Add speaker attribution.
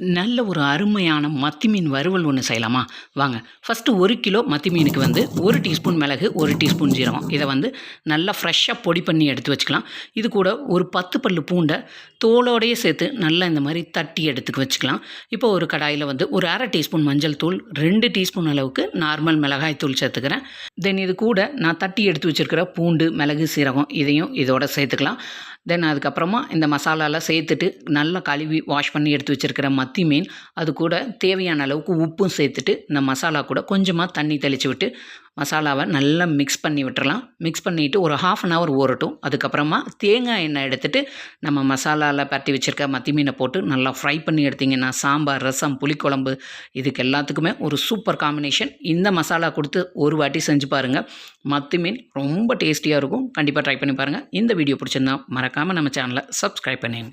Speaker 1: நல்ல ஒரு அருமையான மத்தி மீன் வறுவல் ஒன்று செய்யலாமா? வாங்க. ஃபஸ்ட்டு 1 கிலோ மத்தி மீனுக்கு வந்து 1 டீஸ்பூன் மிளகு, 1 டீஸ்பூன் ஜீரகம். இத வந்து நல்லா ஃப்ரெஷ்ஷா பொடி பண்ணி எடுத்து வச்சுக்கலாம். இது கூட ஒரு 10 பல்லு பூண்ட தோலோடையே சேர்த்து நல்லா இந்த மாரி தட்டி எடுத்துக்க வச்சுக்கலாம். இப்போ ஒரு கடாயில வந்து ஒரு 1/2 டீஸ்பூன் மஞ்சள் தூள், 2 டீஸ்பூன் அளவுக்கு நார்மல் மிளகாய் தூள் சேர்த்துக்கிறேன். தென் இது கூட நான் தட்டி எடுத்து வச்சிருக்கிற பூண்டு, மிளகு, சீரகம் இதையும் இதோட சேர்த்துக்கலாம். தென் அதுக்கப்புறமா இந்த மசாலாலாம் சேர்த்துட்டு நல்லா கழுவி வாஷ் பண்ணி எடுத்து வச்சிருக்கிற மத்தி மீன், அது கூட தேவையான அளவுக்கு உப்பும் சேர்த்துட்டு, இந்த மசாலா கூட கொஞ்சமா தண்ணி தெளிச்சு விட்டு, மசாலாவ நல்லா மிக்ஸ் பண்ணி விட்டுறலாம். மிக்ஸ் பண்ணிட்டு ஒரு 1/2 அன் ஹவர் ஊறட்டும். அதுக்கப்புறமா தேங்காய் எண்ணெய் எடுத்துட்டு, நம்ம மசாலால பெரட்டி வச்சிருக்க மத்தி மீன போட்டு நல்லா ஃப்ரை பண்ணி எடுத்தீங்கன்னா, சாம்பார், ரசம், புளிக்குழம்பு இதுக்கு எல்லாத்துக்குமே ஒரு சூப்பர் காம்பினேஷன். இந்த மசாலா குடுத்து ஒரு வாட்டி செஞ்சு பாருங்க. மத்தி மீன் ரொம்ப டேஸ்டியா இருக்கும். கண்டிப்பா ட்ரை பண்ணி பாருங்க. இந்த வீடியோ பிடிச்சிருந்தா மறக்காம நம்ம சேனல சப்ஸ்கிரைப் பண்ணிடுங்க.